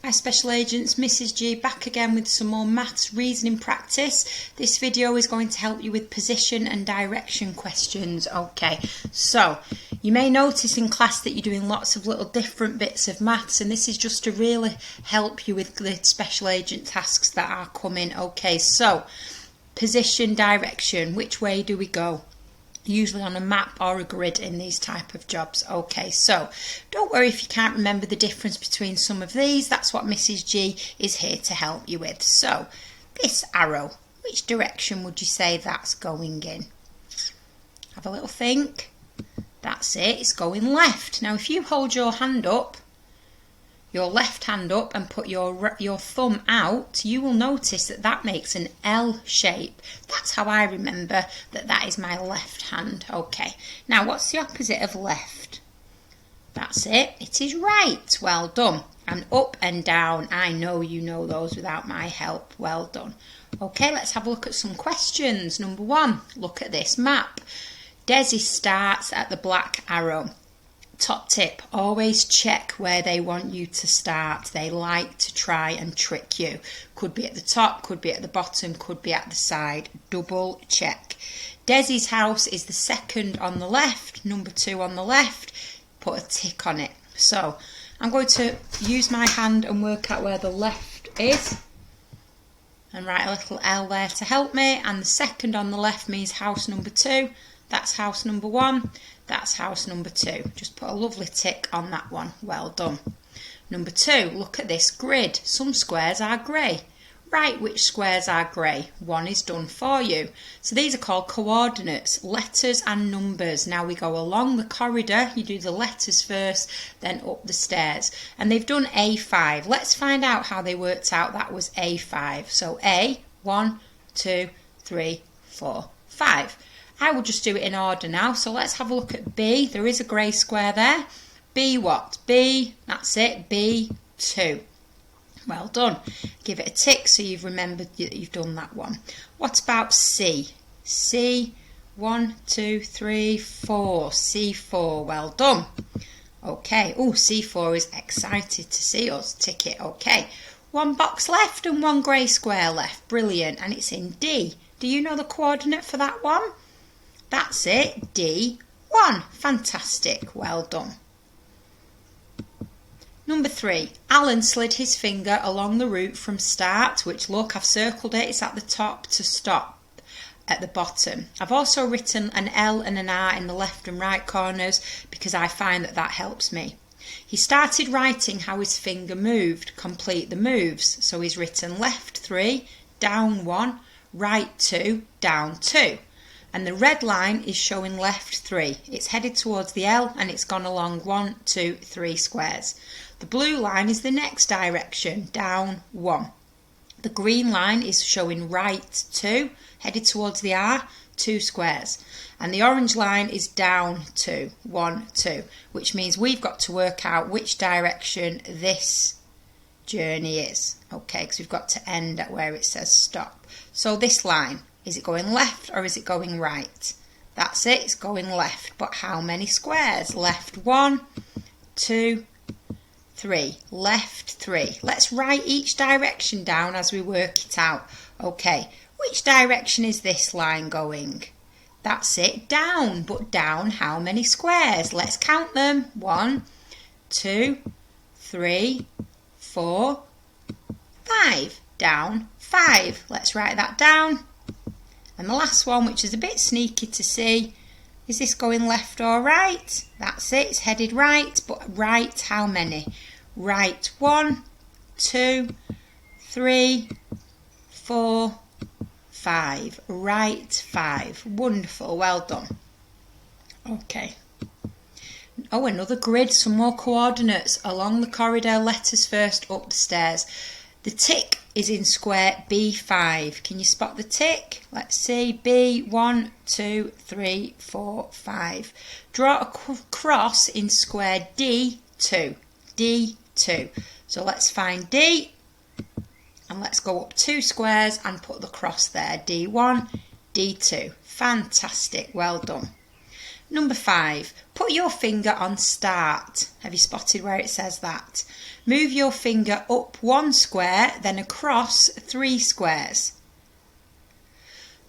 Hi Special Agents, Mrs G back again with some more maths reasoning practice. This video is going to help you with position and direction questions. Okay, so you may notice in class that you're doing lots of little different bits of maths, and this is just to really help you with the Special Agent tasks that are coming. Okay, so position, direction, which way do we go? Usually on a map or a grid in these type of jobs. Okay, so don't worry if you can't remember the difference between some of these. That's what Mrs G is here to help you with. So this arrow, which direction would you say that's going in? Have a little think. That's it, it's going left. Now if you hold your hand up, your left hand up, and put your thumb out, you will notice that that makes an L shape. That's how I remember that is my left hand. Okay, now what's the opposite of left? That's it, it is right. Well done. And up and down, I know you know those without my help. Well done. Okay, let's have a look at some questions. Number 1, look at this map. Desi starts at the black arrow. Top tip, always check where they want you to start. They like to try and trick you. Could be at the top, could be at the bottom, could be at the side. Double check. Desi's house is the second on the left, number 2 on the left. Put a tick on it. So I'm going to use my hand and work out where the left is and write a little L there to help me. And the second on the left means house number 2. That's house number 1. That's house number 2. Just put a lovely tick on that one. Well done. Number 2, look at this grid. Some squares are grey. Write which squares are grey. One is done for you. So these are called coordinates, letters and numbers. Now we go along the corridor. You do the letters first, then up the stairs. And they've done A5. Let's find out how they worked out that was A5. So A, 1, 2, 3, 4, 5. I will just do it in order now. So let's have a look at B. There is a grey square there. B what? B, that's it, B2. Well done. Give it a tick so you've remembered that you've done that one. What about C? C, 1, 2, 3, 4. C4, well done. Okay, oh, C4 is excited to see us. Tick it, okay. One box left and one grey square left. Brilliant, and it's in D. Do you know the coordinate for that one? That's it, D1. Fantastic, well done. Number 3, Alan slid his finger along the route from start, which look, I've circled it, it's at the top, to stop at the bottom. I've also written an L and an R in the left and right corners because I find that helps me. He started writing how his finger moved. Complete the moves. So he's written left 3, down 1, right 2, down 2. And the red line is showing left 3. It's headed towards the L and it's gone along 1, 2, 3 squares. The blue line is the next direction, down 1. The green line is showing right 2, headed towards the R, 2 squares. And the orange line is down 2, 1, 2, which means we've got to work out which direction this journey is. Okay, because we've got to end at where it says stop. So this line, is it going left or is it going right? That's it, it's going left. But how many squares? Left 1, 2, 3. Left 3. Let's write each direction down as we work it out. Okay, which direction is this line going? That's it, down. But down how many squares? Let's count them. 1, 2, 3, 4, 5. Down 5. Let's write that down. And the last one, which is a bit sneaky to see, is this going left or right? That's it, it's headed right, but right how many? Right 1, 2, 3, 4, 5. Right 5. Wonderful, well done. Okay. Oh, another grid, some more coordinates. Along the corridor, letters first, up the stairs. The tick is in square B5. Can you spot the tick? Let's see. B, 1, 2, 3, 4, 5. Draw a cross in square D2. D2. So let's find D. And let's go up 2 squares and put the cross there. D1, D2. Fantastic. Well done. Number 5, put your finger on start. Have you spotted where it says that? Move your finger up 1 square, then across 3 squares.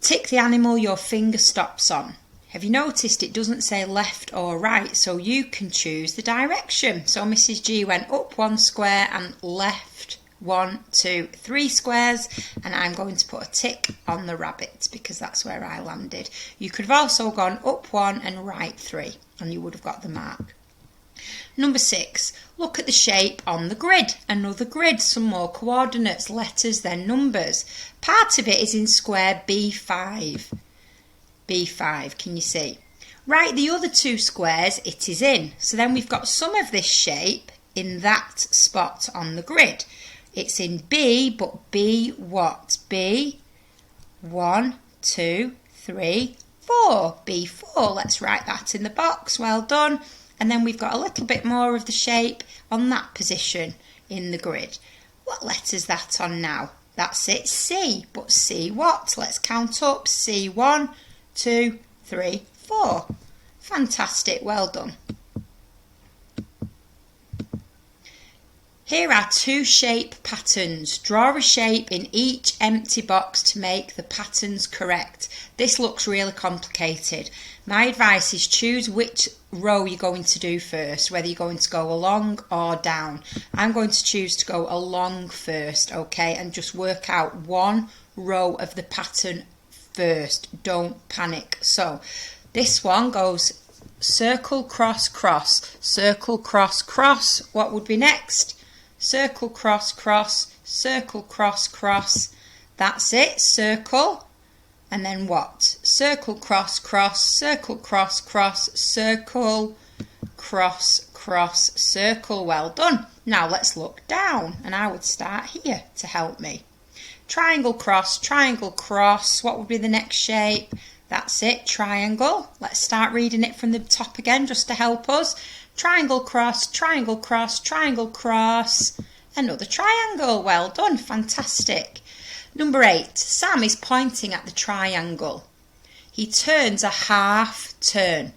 Tick the animal your finger stops on. Have you noticed it doesn't say left or right, so you can choose the direction. So Mrs. G went up 1 square and left 1, 2, 3 squares, and I'm going to put a tick on the rabbit because that's where I landed. You could have also gone up 1 and right 3 and you would have got the mark. Number 6, look at the shape on the grid. Another grid, some more coordinates, letters, then numbers. Part of it is in square B5. B5, can you see? Write the other 2 squares it is in. So then we've got some of this shape in that spot on the grid. It's in B, but B what? B, 1, 2, 3, 4. B4. Let's write that in the box. Well done. And then we've got a little bit more of the shape on that position in the grid. What letter's that on now? That's it, C. But C what? Let's count up. C, 1, 2, 3, 4. Fantastic, well done. Here are 2 shape patterns. Draw a shape in each empty box to make the patterns correct. This looks really complicated. My advice is choose which row you're going to do first, whether you're going to go along or down. I'm going to choose to go along first, okay, and just work out 1 row of the pattern first. Don't panic. So this one goes circle, cross, cross, circle, cross, cross. What would be next? Circle, cross, cross, circle, cross, cross. That's it, circle. And then what? Circle, cross, cross, circle, cross, cross, circle, cross, cross, circle. Well done. Now let's look down, and I would start here to help me. Triangle, cross, triangle, cross. What would be the next shape? That's it, triangle. Let's start reading it from the top again just to help us. Triangle, cross, triangle, cross, triangle, cross. Another triangle. Well done, fantastic. Number 8, Sam is pointing at the triangle. He turns a half turn.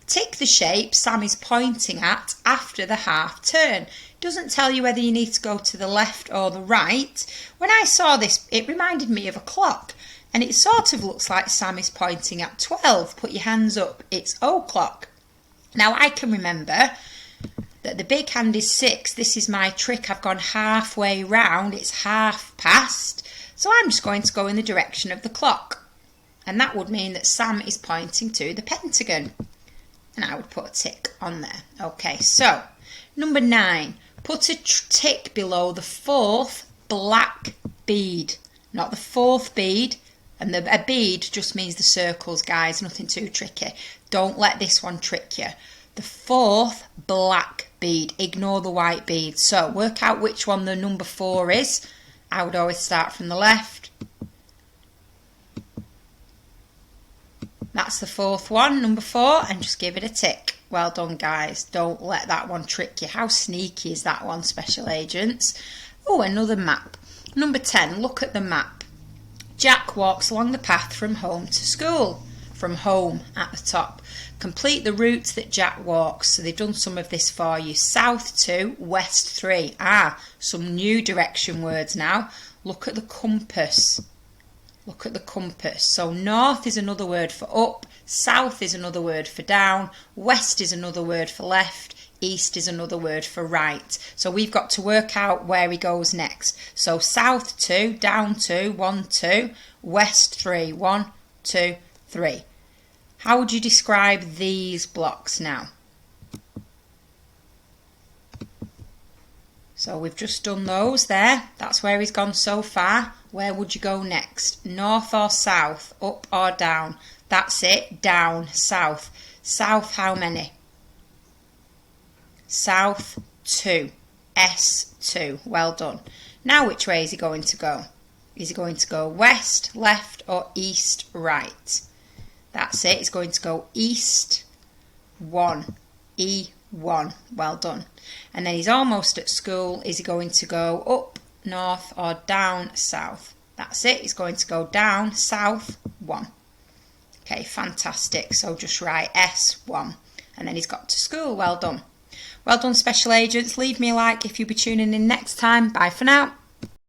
Tick the shape Sam is pointing at after the half turn. It doesn't tell you whether you need to go to the left or the right. When I saw this, it reminded me of a clock. And it sort of looks like Sam is pointing at 12. Put your hands up. It's o'clock. Now I can remember that the big hand is 6. This is my trick. I've gone halfway round. It's half past. So I'm just going to go in the direction of the clock. And that would mean that Sam is pointing to the pentagon. And I would put a tick on there. Okay, so number 9. Put a tick below the 4th black bead. Not the 4th bead. And a bead just means the circles, guys. Nothing too tricky. Don't let this one trick you. The 4th black bead. Ignore the white bead. So work out which one the number 4 is. I would always start from the left. That's the 4th one, number 4, and just give it a tick. Well done, guys. Don't let that one trick you. How sneaky is that one, special agents? Oh, another map. Number 10, look at the map. Jack walks along the path from home to school. From home at the top. Complete the routes that Jack walks. So they've done some of this for you. South 2, west 3. Some new direction words now. Look at the compass. Look at the compass. So north is another word for up. South is another word for down. West is another word for left. East is another word for right. So we've got to work out where he goes next. So south 2, down 2, 1, 2. West 3, 1, 2, 3. How would you describe these blocks now? So we've just done those there. That's where he's gone so far. Where would you go next? North or south? Up or down? That's it. Down, south. South how many? South 2. S2. Well done. Now which way is he going to go? Is he going to go west, left or east, right? That's it. It's going to go east 1. E1. Well done. And then he's almost at school. Is he going to go up, north or down, south? That's it. He's going to go down, south 1. Okay, fantastic. So just write S1. And then he's got to school. Well done. Well done, special agents. Leave me a like if you'll be tuning in next time. Bye for now.